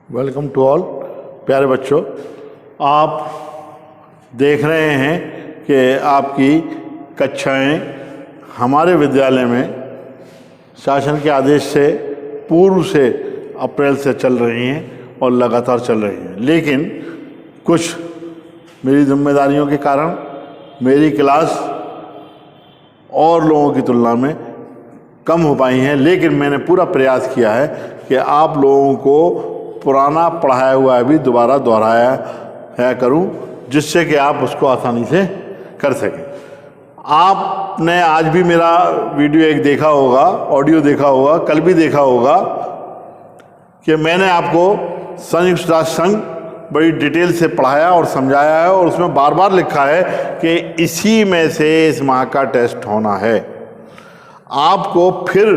Welcome to all. प्यारे बच्चों, आप देख रहे हैं कि आपकी कक्षाएं हमारे विद्यालय में शासन के आदेश से पूर्व से अप्रैल से चल रही हैं और लगातार चल रही हैं, लेकिन कुछ मेरी जिम्मेदारियों के कारण मेरी क्लास और लोगों की तुलना में कम हो पाई हैं। लेकिन मैंने पूरा प्रयास किया है कि आप लोगों को पुराना पढ़ाया हुआ भी दोबारा दोहराया करूं, जिससे कि आप उसको आसानी से कर सकें। आपने आज भी मेरा वीडियो एक देखा होगा, ऑडियो देखा होगा, कल भी देखा होगा कि मैंने आपको संयुक्त राष्ट्र संघ बड़ी डिटेल से पढ़ाया और समझाया है, और उसमें बार बार लिखा है कि इसी में से इस माह का टेस्ट होना है। आपको फिर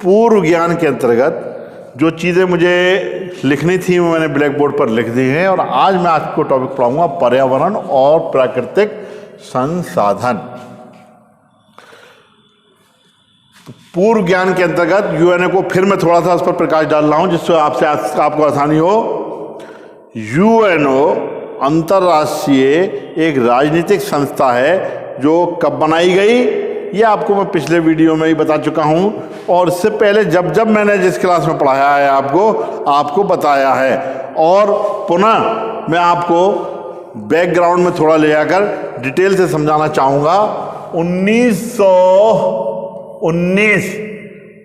पूर्व ज्ञान के अंतर्गत जो चीज़ें मुझे लिखनी थी वो मैंने ब्लैक बोर्ड पर लिख दी हैं, और आज मैं आपको टॉपिक पढ़ाऊंगा पर्यावरण और प्राकृतिक संसाधन। पूर्व ज्ञान के अंतर्गत यूएनओ को फिर मैं थोड़ा सा उस पर प्रकाश डाल रहा हूं, जिससे आपको आसानी हो। यूएनओ अंतर्राष्ट्रीय एक राजनीतिक संस्था है जो कब बनाई गई, ये आपको मैं पिछले वीडियो में ही बता चुका हूं, और इससे पहले जब मैंने जिस क्लास में पढ़ाया है आपको बताया है। और पुनः मैं आपको बैकग्राउंड में थोड़ा ले जाकर डिटेल से समझाना चाहूँगा। 1919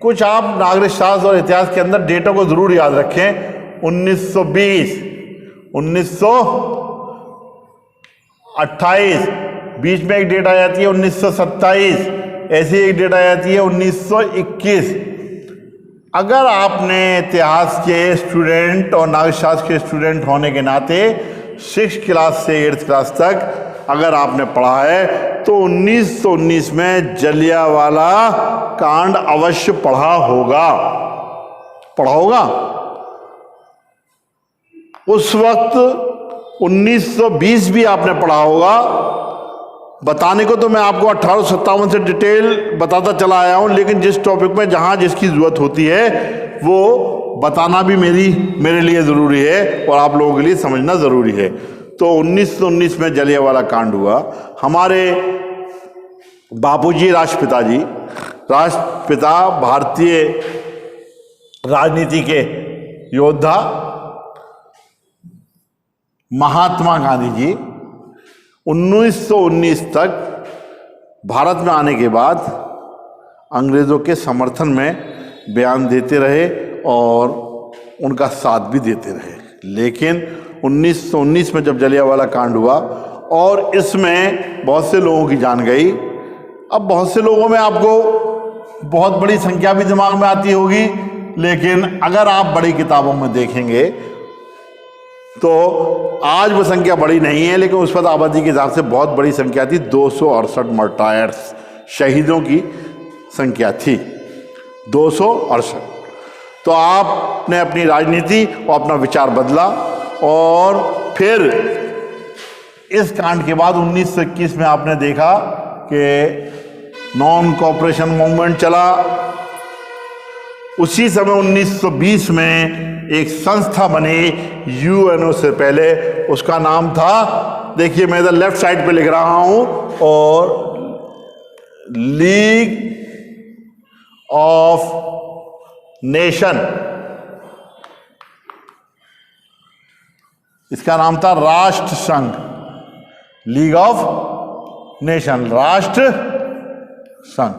कुछ आप नागरिक शास्त्र और इतिहास के अंदर डेटों को जरूर याद रखें। 1920, 1928, बीच में एक डेट आ जाती है 1927, ऐसी एक डेट आ जाती है 1921। अगर आपने इतिहास के स्टूडेंट और नागरिक शास्त्र के स्टूडेंट होने के नाते 6th क्लास से 8th क्लास तक अगर आपने पढ़ा है तो 1919 में जलियांवाला कांड अवश्य पढ़ा होगा। उस वक्त 1920 भी आपने पढ़ा होगा। बताने को तो मैं आपको 1857 से डिटेल बताता चला आया हूं, लेकिन जिस टॉपिक में जहां जिसकी जरूरत होती है वो बताना भी मेरे लिए ज़रूरी है और आप लोगों के लिए समझना ज़रूरी है। तो 1919 में जलियांवाला कांड हुआ। हमारे बापूजी राष्ट्रपिता भारतीय राजनीति के योद्धा महात्मा गांधी जी 1919 तक भारत में आने के बाद अंग्रेज़ों के समर्थन में बयान देते रहे और उनका साथ भी देते रहे। लेकिन 1919 में जब जलियांवाला कांड हुआ और इसमें बहुत से लोगों की जान गई। अब बहुत से लोगों में आपको बहुत बड़ी संख्या भी दिमाग में आती होगी, लेकिन अगर आप बड़ी किताबों में देखेंगे तो आज वो संख्या बड़ी नहीं है, लेकिन उस वक्त आबादी के हिसाब से बहुत बड़ी संख्या थी। 268 मार्टायर्स, शहीदों की संख्या थी 268। तो आपने अपनी राजनीति और अपना विचार बदला, और फिर इस कांड के बाद 1921 में आपने देखा कि नॉन कॉपरेशन मूवमेंट चला। उसी समय 1920 में एक संस्था बनी यूएनओ से पहले, उसका नाम था, देखिए मैं इधर लेफ्ट साइड पे लिख रहा हूं, और लीग ऑफ नेशन। इसका नाम था राष्ट्र संघ, लीग ऑफ नेशन, राष्ट्र संघ।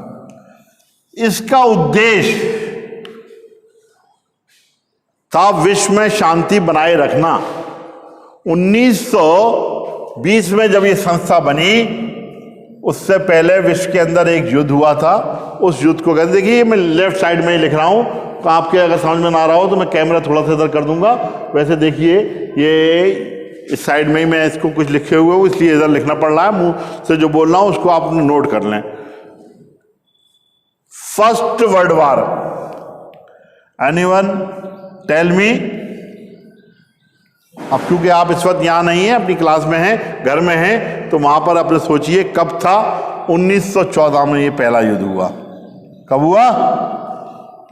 इसका उद्देश्य था विश्व में शांति बनाए रखना। 1920 में जब ये संस्था बनी, उससे पहले विश्व के अंदर एक युद्ध हुआ था। उस युद्ध को कहते, देखिए मैं लेफ्ट साइड में ही लिख रहा हूं, तो आपके अगर समझ में ना रहा हो तो मैं कैमरा थोड़ा सा इधर कर दूंगा। वैसे देखिए ये इस साइड में ही मैं इसको कुछ लिखे हुए हूँ, इसलिए इधर लिखना पड़ रहा है। मुंह से जो बोल रहा हूं उसको आप नोट कर लें। First world war, anyone tell me. अब क्योंकि आप इस वक्त यहाँ नहीं हैं, अपनी क्लास में हैं, घर में हैं, तो वहाँ पर अपने सोचिए कब था। 1914 में ये पहला युद्ध हुआ। कब हुआ?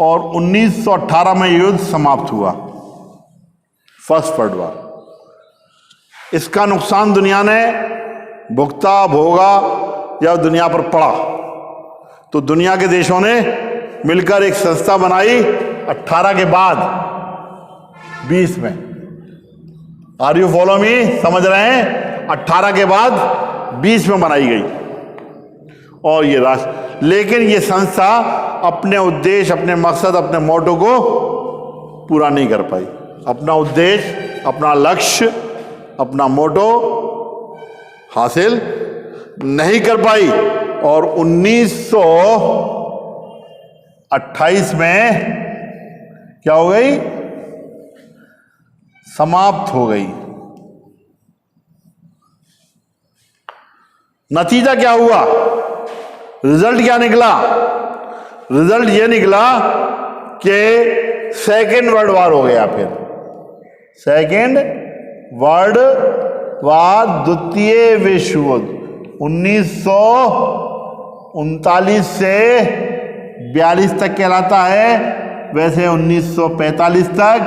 और 1918 में युद्ध समाप्त हुआ। First world war. इसका नुकसान दुनिया ने भुगता, भोगा या दुनिया पर पड़ा। तो दुनिया के देशों ने मिलकर एक संस्था बनाई 18 के बाद 20 में। Are you follow me? समझ रहे हैं? 18 के बाद 20 में बनाई गई और ये राष्ट्र, लेकिन ये संस्था अपने उद्देश्य, अपने मकसद, अपने मोटो को पूरा नहीं कर पाई। अपना उद्देश्य, अपना लक्ष्य, अपना मोटो हासिल नहीं कर पाई और 1928 में क्या हो गई? समाप्त हो गई। नतीजा क्या हुआ? रिजल्ट क्या निकला? रिजल्ट ये निकला कि सेकेंड वर्ल्ड वॉर हो गया। फिर सेकेंड वर्ल्ड वॉर, द्वितीय विश्व युद्ध 1939 से 42 तक कहलाता है। वैसे 1945 तक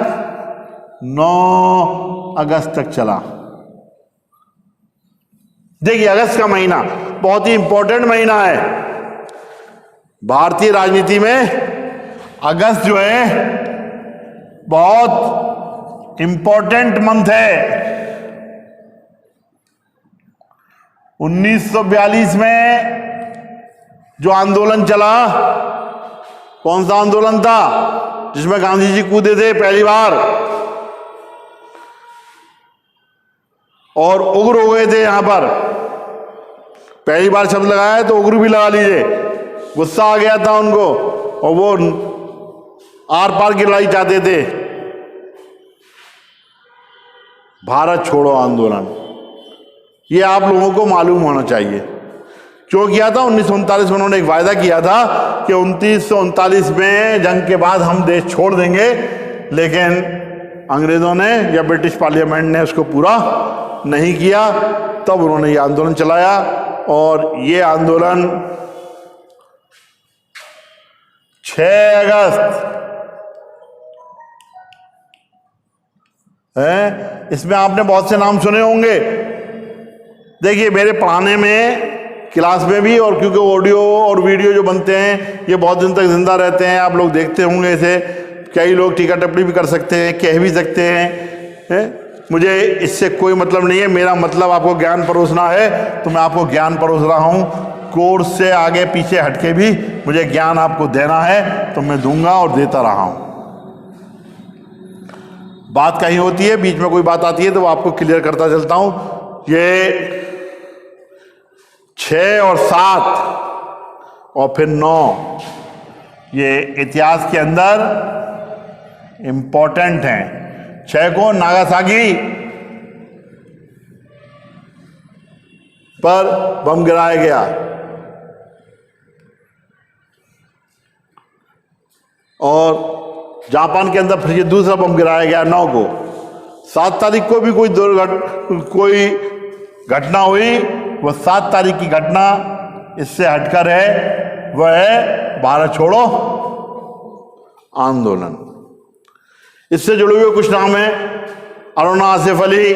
9 अगस्त तक चला। देखिए, अगस्त का महीना बहुत ही इंपॉर्टेंट महीना है भारतीय राजनीति में। अगस्त जो है बहुत इंपॉर्टेंट मंथ है। 1942 में जो आंदोलन चला, कौन सा आंदोलन था? जिसमें गांधी जी कूदे थे पहली बार और उग्र हो गए थे। यहां पर पहली बार शब्द लगाया है तो उग्र भी लगा लीजिए। गुस्सा आ गया था उनको और वो आर पार की लड़ाई चाहते थे। भारत छोड़ो आंदोलन, ये आप लोगों को मालूम होना चाहिए। क्यों किया था? 1939 में उन्होंने एक वायदा किया था कि 1939 में जंग के बाद हम देश छोड़ देंगे, लेकिन अंग्रेजों ने या ब्रिटिश पार्लियामेंट ने उसको पूरा नहीं किया। तब उन्होंने ये आंदोलन चलाया और ये आंदोलन 6 अगस्त है। इसमें आपने बहुत से नाम सुने होंगे। देखिए, मेरे पढ़ाने में, क्लास में भी, और क्योंकि ऑडियो और वीडियो जो बनते हैं ये बहुत दिन तक जिंदा रहते हैं, आप लोग देखते होंगे इसे। कई लोग टीका टिप्पणी भी कर सकते हैं, कह भी सकते हैं। मुझे इससे कोई मतलब नहीं है। मेरा मतलब आपको ज्ञान परोसना है, तो मैं आपको ज्ञान परोस रहा हूँ। कोर्स से आगे पीछे हटके भी मुझे ज्ञान आपको देना है तो मैं दूंगा और देता रहा हूँ। बात कहीं होती है, बीच में कोई बात आती है तो वो आपको क्लियर करता चलता हूँ। ये 6 और 7 और फिर 9 ये इतिहास के अंदर इंपॉर्टेंट हैं। 6 को नागासाकी पर बम गिराया गया और जापान के अंदर फिर ये दूसरा बम गिराया गया 9 को। 7 तारीख को भी कोई घटना हुई। वह 7 तारीख की घटना इससे हटकर है, वह है भारत छोड़ो आंदोलन। इससे जुड़े हुए कुछ नाम हैं। अरुणा आसिफ अली,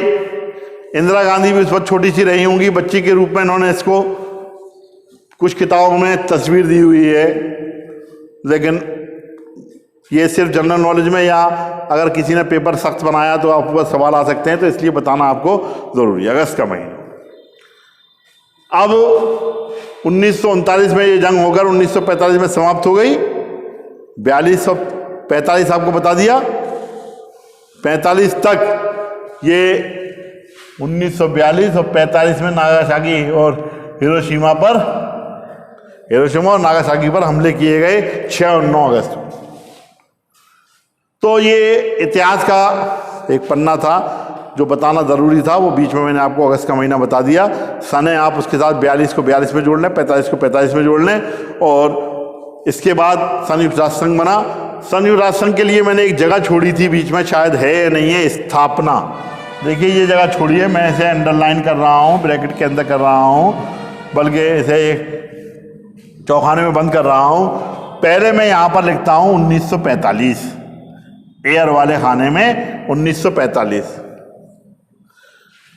इंदिरा गांधी भी उस वक्त छोटी सी रही होंगी, बच्ची के रूप में इन्होंने इसको कुछ किताबों में तस्वीर दी हुई है, लेकिन ये सिर्फ जनरल नॉलेज में, या अगर किसी ने पेपर सख्त बनाया तो आपके पास सवाल आ सकते हैं, तो इसलिए बताना आपको जरूरी है। अगस्त का महीना। अब 1939 में ये जंग होकर 1945 में समाप्त हो गई। 42 और 45 आपको बता दिया। 45 तक ये 1942 और 45 में नागासाकी और हिरोशिमा और नागासाकी पर हमले किए गए 6 और 9 अगस्त को। तो ये इतिहास का एक पन्ना था जो बताना ज़रूरी था, वो बीच में मैंने आपको अगस्त का महीना बता दिया। सने आप उसके साथ 42 को 42 में जोड़ लें, 45 को 45 में जोड़ लें, और इसके बाद संयुक्त राष्ट्र संघ बना। संयुक्त राष्ट्र संघ के लिए मैंने एक जगह छोड़ी थी बीच में, शायद है या नहीं है, स्थापना। देखिए ये जगह छोड़ी है, मैं इसे अंडरलाइन कर रहा हूँ, ब्रैकेट के अंदर कर रहा हूँ, बल्कि इसे चौखाने में बंद कर रहा हूँ। पहले मैं यहाँ पर लिखता हूँ 1945, एयर वाले खाने में 1945।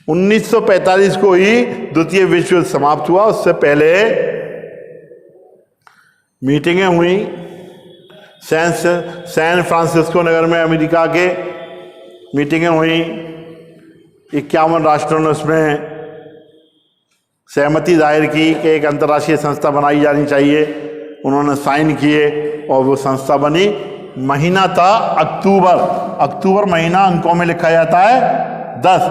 1945 को ही द्वितीय विश्व युद्ध समाप्त हुआ। उससे पहले मीटिंगें हुई सैन फ्रांसिस्को नगर में, अमेरिका के मीटिंगें हुई। 51 राष्ट्रों ने उसमें सहमति जाहिर की कि एक अंतर्राष्ट्रीय संस्था बनाई जानी चाहिए। उन्होंने साइन किए और वो संस्था बनी। महीना था अक्टूबर महीना अंकों में लिखा जाता है 10,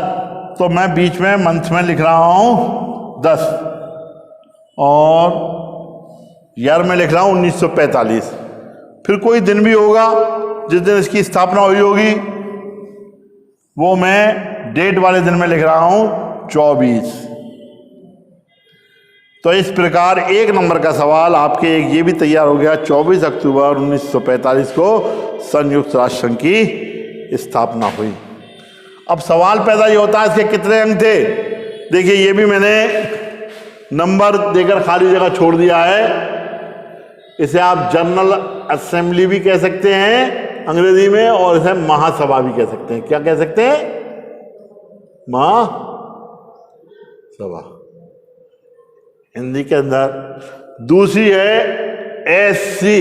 तो मैं बीच में मंथ में लिख रहा हूं 10 और ईयर में लिख रहा हूं 1945। फिर कोई दिन भी होगा जिस दिन इसकी स्थापना हुई होगी, वो मैं डेट वाले दिन में लिख रहा हूं 24। तो इस प्रकार एक नंबर का सवाल आपके एक ये भी तैयार हो गया। 24 अक्टूबर 1945 को संयुक्त राष्ट्र संघ की स्थापना हुई। अब सवाल पैदा ये होता है इसके कितने अंक थे। देखिए ये भी मैंने नंबर देकर खाली जगह छोड़ दिया है। इसे आप जनरल असेंबली भी कह सकते हैं अंग्रेजी में, और इसे महासभा भी कह सकते हैं। क्या कह सकते हैं? महासभा हिंदी के अंदर। दूसरी है एससी।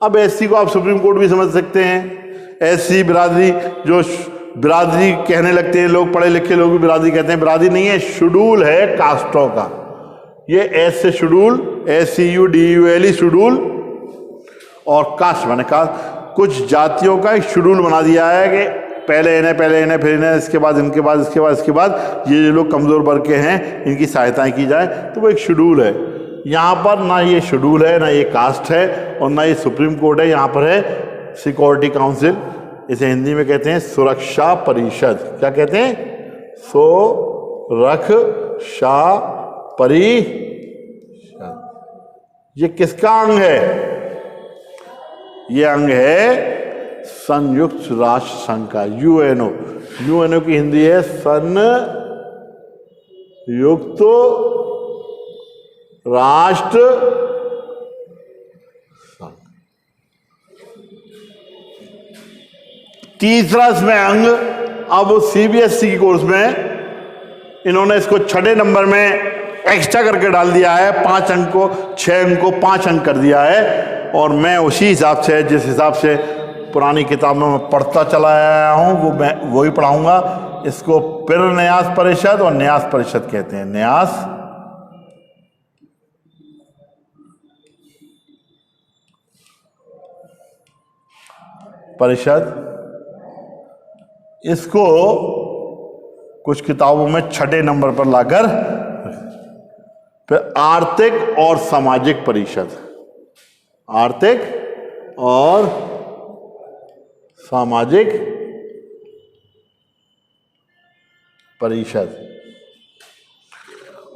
अब एससी को आप सुप्रीम कोर्ट भी समझ सकते हैं। एससी बिरादरी, जो बिरादरी कहने लगते हैं लोग, पढ़े लिखे लोग भी बिरादरी कहते हैं। बिरादरी नहीं है, शेड्यूल है कास्टों का। ये एस से शेड्यूल, SCUDULE शेड्यूल, और कास्ट माने कास्ट। कुछ जातियों का एक शेड्यूल बना दिया है कि पहले इन्हें, फिर इन्हें, इसके बाद इनके बाद, इसके बाद ये जो लोग कमज़ोर वर्ग के हैं इनकी सहायताएं की जाए। तो वो एक शेड्यूल है। यहाँ पर ना ये शेड्यूल है, ना ये कास्ट है, और ना ये सुप्रीम कोर्ट है। यहाँ पर है सिक्योरिटी काउंसिल। इसे हिंदी में कहते हैं सुरक्षा परिषद। क्या कहते हैं? सुरक्षा परिषद। ये किसका अंग है? ये अंग है संयुक्त राष्ट्र संघ का, यूएनओ। यूएनओ की हिंदी है संयुक्त राष्ट्र संघ। तीसरा इसमें अंग, अब सीबीएसई की कोर्स में इन्होंने इसको 6 नंबर में एक्स्ट्रा करके डाल दिया है। 5 अंक को 6 अंक को 5 अंक कर दिया है। और मैं उसी हिसाब से, जिस हिसाब से पुरानी किताबों में पढ़ता चला आया हूँ, वो मैं वही पढ़ाऊंगा। इसको फिर न्यास परिषद और न्यास परिषद कहते हैं। न्यास परिषद। इसको कुछ किताबों में 6 नंबर पर लाकर, फिर आर्थिक और सामाजिक परिषद। आर्थिक और सामाजिक परिषद।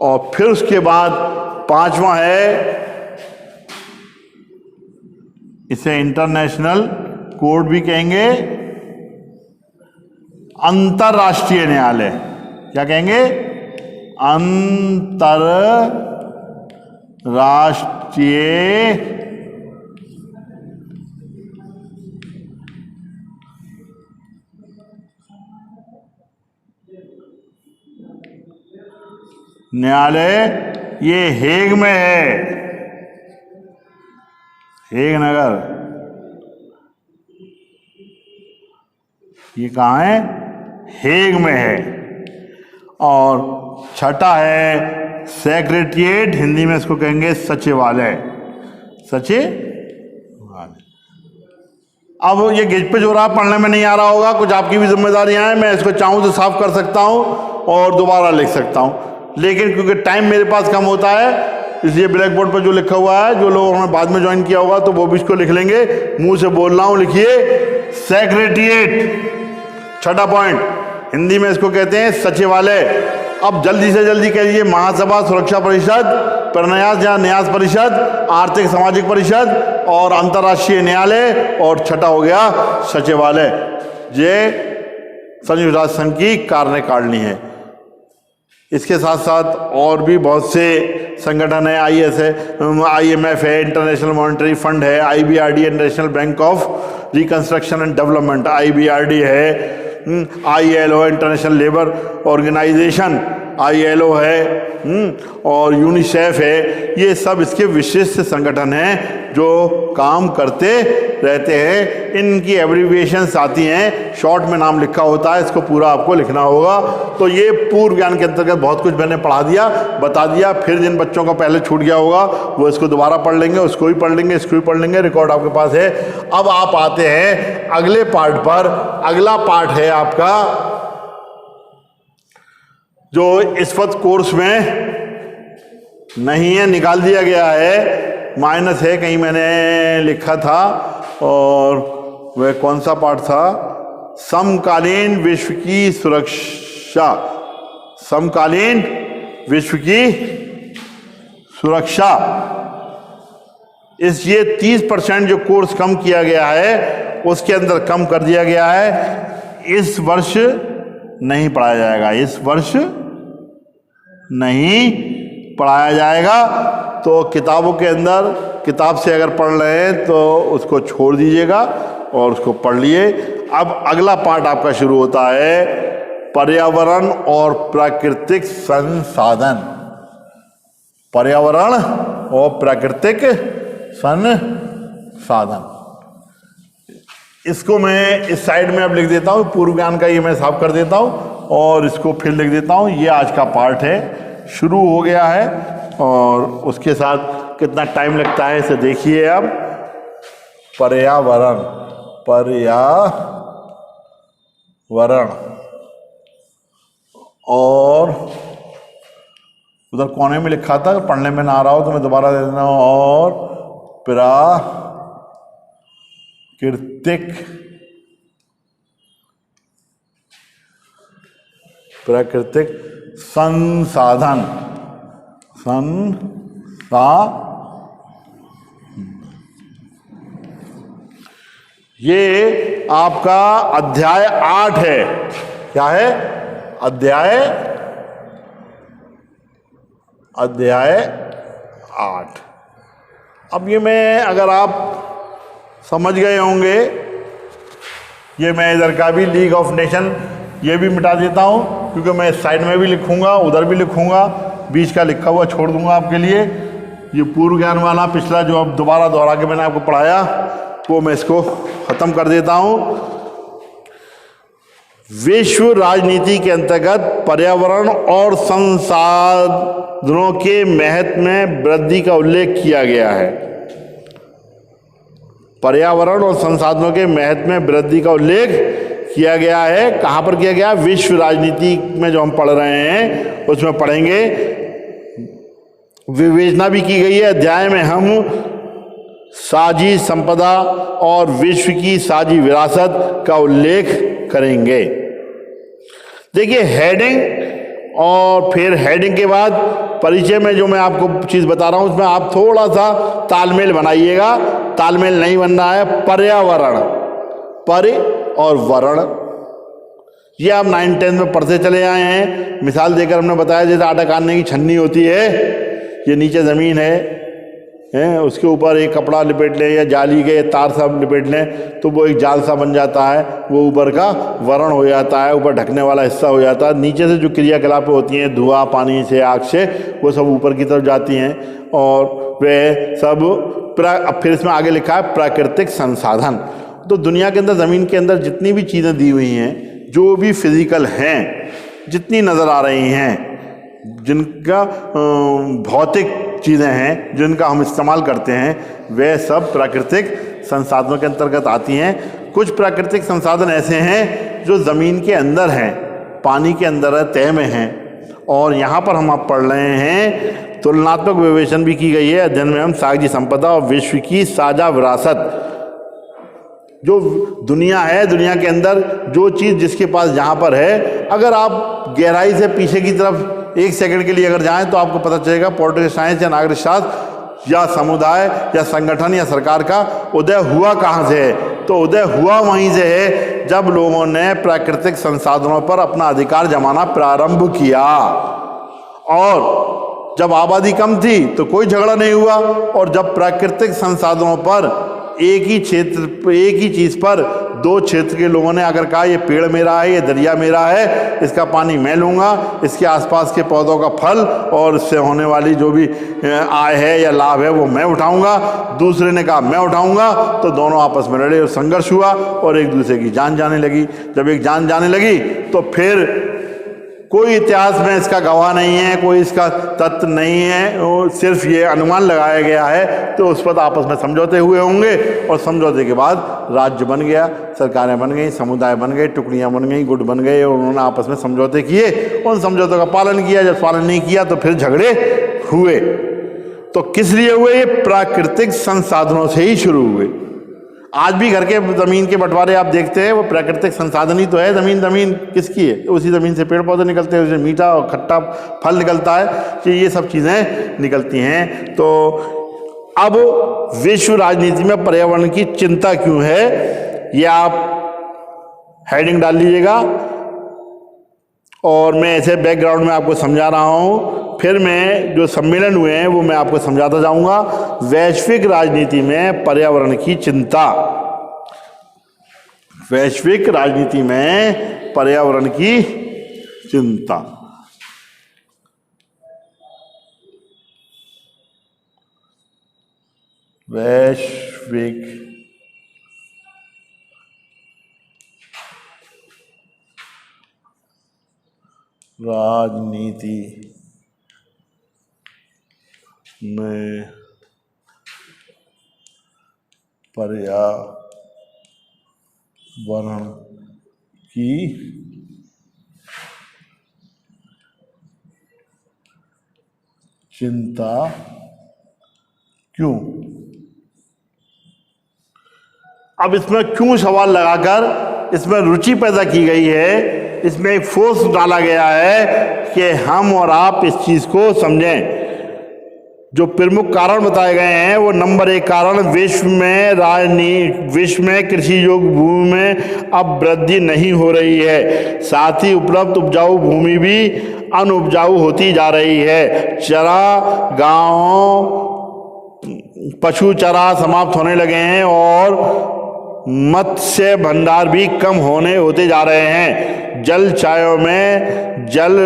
और फिर उसके बाद 5वां है, इसे इंटरनेशनल कोर्ट भी कहेंगे, अंतरराष्ट्रीय न्यायालय। क्या कहेंगे? अंतरराष्ट्रीय न्यायालय। ये हेग में है, हेग नगर। ये कहाँ है? हेग में है। और 6ठा है सेक्रेटेरिएट, हिंदी में इसको कहेंगे सचिवालय। सचिवालय। अब ये गिज पिज हो रहा, पढ़ने में नहीं आ रहा होगा, कुछ आपकी भी जिम्मेदारियां हैं। मैं इसको चाहूँ तो साफ कर सकता हूँ और दोबारा लिख सकता हूँ, लेकिन क्योंकि टाइम मेरे पास कम होता है, इसलिए ब्लैक बोर्ड पर जो लिखा हुआ है, जो लोग हमने बाद में ज्वाइन किया होगा तो वो भी इसको लिख लेंगे। मुंह से बोल रहा हूँ, लिखिए सेक्रेटेरिएट। 6ठा पॉइंट, हिंदी में इसको कहते हैं सचिवालय। अब जल्दी से जल्दी कह दीजिए, महासभा, सुरक्षा परिषद, प्रन्यास या न्यास परिषद, आर्थिक सामाजिक परिषद और अंतर्राष्ट्रीय न्यायालय, और 6ठा हो गया सचिवालय। ये संयुक्त राष्ट्र संघ की कार्यकारिणी है। इसके साथ साथ और भी बहुत से संगठन है। IS है, IMF है, इंटरनेशनल मॉनेटरी फंड है, IBRD, international bank of reconstruction and development, IBRD है, ILO international labour organisation, ILO है, और यूनिसेफ है, ये सब इसके विशिष्ट संगठन हैं जो काम करते रहते हैं। इनकी एब्रीविएशंस आती हैं, शॉर्ट में नाम लिखा होता है, इसको पूरा आपको लिखना होगा। तो ये पूर्व ज्ञान के अंतर्गत बहुत कुछ मैंने पढ़ा दिया, बता दिया। फिर जिन बच्चों का पहले छूट गया होगा वो इसको दोबारा पढ़ लेंगे, उसको भी पढ़ लेंगे, इसको भी पढ़ लेंगे, रिकॉर्ड आपके पास है। अब आप आते हैं अगले पार्ट पर। अगला पार्ट है आपका जो इस वक्त कोर्स में नहीं है, निकाल दिया गया है, माइनस है, कहीं मैंने लिखा था, और वह कौन सा पार्ट था? समकालीन विश्व की सुरक्षा। समकालीन विश्व की सुरक्षा। ये 30% जो कोर्स कम किया गया है उसके अंदर कम कर दिया गया है। इस वर्ष नहीं पढ़ाया जाएगा, इस वर्ष नहीं पढ़ाया जाएगा। तो किताबों के अंदर, किताब से अगर पढ़ रहे हैं तो उसको छोड़ दीजिएगा और उसको पढ़ लिए। अब अगला पार्ट आपका शुरू होता है पर्यावरण और प्राकृतिक संसाधन। पर्यावरण और प्राकृतिक संसाधन, इसको मैं इस साइड में अब लिख देता हूँ, पूर्व ज्ञान का ये मैं साफ कर देता हूँ और इसको फिर लिख देता हूँ। ये आज का पार्ट है, शुरू हो गया है, और उसके साथ कितना टाइम लगता है इसे देखिए। अब पर्यावरण, पर्यावरण, और उधर कोने में लिखा था, पढ़ने में ना आ रहा हो तो मैं दोबारा दे देना हूँ, और प्राकृतिक संसाधन। ये आपका अध्याय 8 है। क्या है? अध्याय 8। अब ये मैं, अगर आप समझ गए होंगे, ये मैं इधर का भी लीग ऑफ नेशन ये भी मिटा देता हूँ, क्योंकि मैं इस साइड में भी लिखूंगा, उधर भी लिखूंगा, बीच का लिखा हुआ छोड़ दूंगा आपके लिए। ये पूर्व ज्ञान वाला पिछला जो अब दोबारा दोहरा के मैंने आपको पढ़ाया वो मैं इसको खत्म कर देता हूँ। विश्व राजनीति के अंतर्गत पर्यावरण और संसाधनों के महत्व में वृद्धि का उल्लेख किया गया है। पर्यावरण और संसाधनों के महत्व में वृद्धि का उल्लेख किया गया है। कहाँ पर किया गया? विश्व राजनीति में जो हम पढ़ रहे हैं उसमें पढ़ेंगे। विवेचना भी की गई है। अध्याय में हम साझी संपदा और विश्व की साझी विरासत का उल्लेख करेंगे। देखिए हेडिंग, और फिर हेडिंग के बाद परिचय में जो मैं आपको चीज़ बता रहा हूँ उसमें आप थोड़ा सा तालमेल बनाइएगा। तालमेल नहीं बनना है। पर्यावरण, पर्य और वरण, ये आप 9-10 में पढ़ते चले आए हैं। मिसाल देकर हमने बताया जैसे आटा काटने की छन्नी होती है, ये नीचे ज़मीन है, उसके ऊपर एक कपड़ा लिपेट लें या जाली के तार सा लिपेट लें तो वो एक जाल सा बन जाता है, वो ऊपर का वरण हो जाता है, ऊपर ढकने वाला हिस्सा हो जाता है। नीचे से जो क्रियाकलापें होती हैं, धुआं, पानी से, आग से, वो सब ऊपर की तरफ जाती हैं, और वे सब अब फिर इसमें आगे लिखा है प्राकृतिक संसाधन। तो दुनिया के अंदर, ज़मीन के अंदर जितनी भी चीज़ें दी हुई हैं, जो भी फिजिकल हैं, जितनी नज़र आ रही हैं, जिनका भौतिक चीज़ें हैं, जिनका हम इस्तेमाल करते हैं, वे सब प्राकृतिक संसाधनों के अंतर्गत आती हैं। कुछ प्राकृतिक संसाधन ऐसे हैं जो ज़मीन के अंदर हैं, पानी के अंदर है, तह में हैं, और यहाँ पर हम आप पढ़ रहे हैं तुलनात्मक विवेचन भी की गई है। अध्ययन में हम साझी संपदा और विश्व की साझा विरासत, जो दुनिया है, दुनिया के अंदर जो चीज़ जिसके पास जहाँ पर है, अगर आप गहराई से पीछे की तरफ 1 सेकंड के लिए अगर जाएं तो आपको पता चलेगा पॉलिटिकल साइंस या नागरिक शास्त्र या समुदाय या संगठन या सरकार का उदय हुआ कहाँ से है। तो उदय हुआ वहीं से है जब लोगों ने प्राकृतिक संसाधनों पर अपना अधिकार जमाना प्रारंभ किया, और जब आबादी कम थी तो कोई झगड़ा नहीं हुआ, और जब प्राकृतिक संसाधनों पर एक ही क्षेत्र, एक ही चीज़ पर दो क्षेत्र के लोगों ने अगर कहा ये पेड़ मेरा है, ये दरिया मेरा है, इसका पानी मैं लूँगा, इसके आसपास के पौधों का फल और इससे होने वाली जो भी आय है या लाभ है वो मैं उठाऊँगा, दूसरे ने कहा मैं उठाऊँगा, तो दोनों आपस में लड़े और संघर्ष हुआ और एक दूसरे की जान जाने लगी। जब एक जान जाने लगी तो फिर कोई इतिहास में इसका गवाह नहीं है, कोई इसका तथ्य नहीं है, वो सिर्फ ये अनुमान लगाया गया है। तो उस पर आपस में समझौते हुए होंगे और समझौते के बाद राज्य बन गया, सरकारें बन गई, समुदाय बन गए, टुकड़ियां बन गई, गुट बन गए और उन्होंने आपस में समझौते किए, उन समझौतों का पालन किया। जब पालन नहीं किया तो फिर झगड़े हुए। तो किस लिए हुए? ये प्राकृतिक संसाधनों से ही शुरू हुए। आज भी घर के ज़मीन के बंटवारे आप देखते हैं, वो प्राकृतिक संसाधन ही तो है। ज़मीन किसकी है? उसी ज़मीन से पेड़ पौधे निकलते हैं, उससे मीठा और खट्टा फल निकलता है, कि ये सब चीज़ें निकलती हैं। तो अब विश्व राजनीति में पर्यावरण की चिंता क्यों है, ये आप हेडिंग डाल लीजिएगा और मैं ऐसे बैकग्राउंड में आपको समझा रहा हूँ। फिर मैं जो सम्मेलन हुए हैं वो मैं आपको समझाता जाऊंगा। वैश्विक राजनीति में पर्यावरण की चिंता, वैश्विक राजनीति में पर्यावरण की चिंता। वैश्विक राजनीति में पर्यावरण की चिंता क्यों? अब इसमें क्यों सवाल लगाकर इसमें रुचि पैदा की गई है, इसमें एक फोर्स डाला गया है कि हम और आप इस चीज को समझें। जो प्रमुख कारण बताए गए हैं वो नंबर 1 कारण, विश्व में कृषि योग्य भूमि में अब वृद्धि नहीं हो रही है, साथ ही उपलब्ध उपजाऊ भूमि भी अनुपजाऊ होती जा रही है। चरा गांवों, पशु चरा समाप्त होने लगे हैं और मत्स्य भंडार भी कम होते जा रहे हैं। जलचयों में जल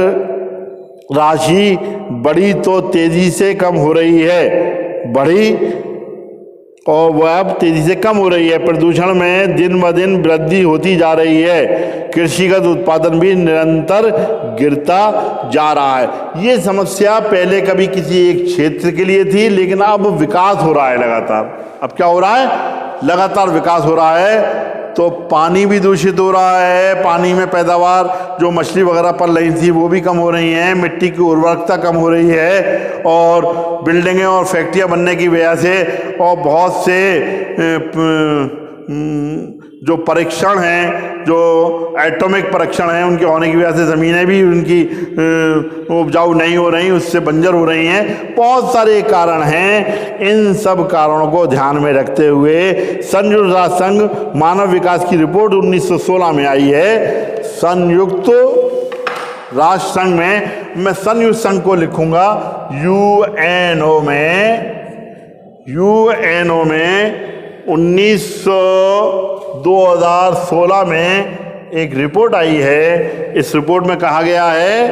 राशि बड़ी तो तेजी से कम हो रही है, बढ़ी और वह अब तेजी से कम हो रही है। प्रदूषण में दिन ब दिन वृद्धि होती जा रही है। कृषिगत उत्पादन भी निरंतर गिरता जा रहा है। ये समस्या पहले कभी किसी एक क्षेत्र के लिए थी, लेकिन अब विकास हो रहा है लगातार। अब क्या हो रहा है? लगातार विकास हो रहा है। तो पानी भी दूषित हो रहा है, पानी में पैदावार जो मछली वगैरह पल रही थी वो भी कम हो रही हैं, मिट्टी की उर्वरकता कम हो रही है और बिल्डिंगें और फैक्ट्रियां बनने की वजह से और बहुत से जो परीक्षण हैं, जो एटॉमिक परीक्षण हैं, उनके होने की वजह से ज़मीनें भी उनकी उपजाऊ नहीं हो रही, उससे बंजर हो रही हैं। बहुत सारे कारण हैं। इन सब कारणों को ध्यान में रखते हुए संयुक्त राष्ट्र संघ मानव विकास की रिपोर्ट 1916 में आई है। संयुक्त राष्ट्र संघ में, मैं संयुक्त संघ को लिखूंगा यूएनओ में 2016 में एक रिपोर्ट आई है। इस रिपोर्ट में कहा गया है,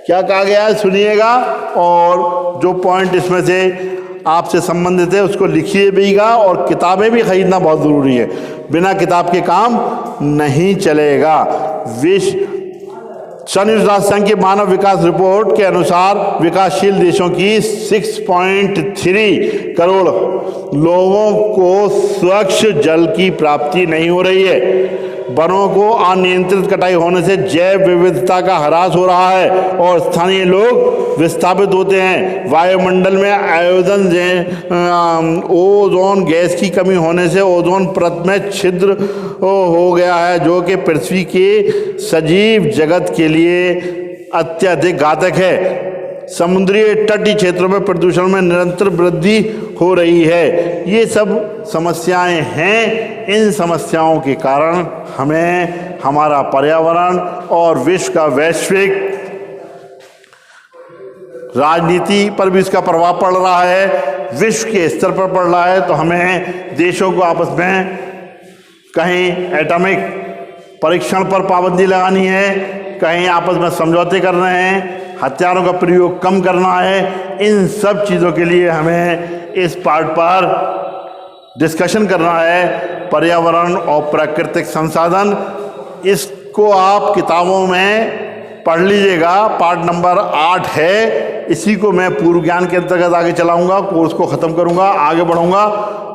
क्या कहा गया है सुनिएगा, और जो पॉइंट इसमें से आपसे संबंधित है उसको लिखिए भीगा, और किताबें भी खरीदना बहुत ज़रूरी है, बिना किताब के काम नहीं चलेगा। संयुक्त राष्ट्र संघ की मानव विकास रिपोर्ट के अनुसार विकासशील देशों की 6.3 करोड़ लोगों को स्वच्छ जल की प्राप्ति नहीं हो रही है। वनों को अनियंत्रित कटाई होने से जैव विविधता का ह्रास हो रहा है और स्थानीय लोग विस्थापित होते हैं। वायुमंडल में ओजोन गैस की कमी होने से ओजोन परत में छिद्र हो गया है, जो कि पृथ्वी के सजीव जगत के लिए अत्यधिक घातक है। समुद्री तटीय क्षेत्रों में प्रदूषण में निरंतर वृद्धि हो रही है। ये सब समस्याएं हैं। इन समस्याओं के कारण हमें हमारा पर्यावरण और विश्व का वैश्विक राजनीति पर भी इसका प्रभाव पड़ रहा है। विश्व के स्तर पर बढ़ रहा है, तो हमें देशों को आपस में कहीं एटॉमिक परीक्षण पर पाबंदी लगानी है, कहीं आपस में समझौते करने हैं, हथियारों का प्रयोग कम करना है। इन सब चीज़ों के लिए हमें इस पार्ट पर डिस्कशन करना है। पर्यावरण और प्राकृतिक संसाधन, इसको आप किताबों में पढ़ लीजिएगा, पार्ट नंबर 8 है। इसी को मैं पूर्व ज्ञान के अंतर्गत आगे चलाऊंगा, कोर्स को ख़त्म करूंगा, आगे बढ़ूंगा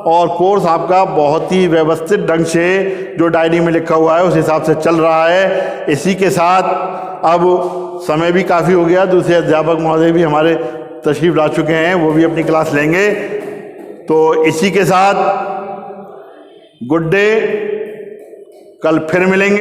और कोर्स आपका बहुत ही व्यवस्थित ढंग से जो डायरी में लिखा हुआ है उस हिसाब से चल रहा है। इसी के साथ अब समय भी काफ़ी हो गया, दूसरे अध्यापक महोदय भी हमारे तशरीफ ला चुके हैं, वो भी अपनी क्लास लेंगे। तो इसी के साथ गुड डे, कल फिर मिलेंगे।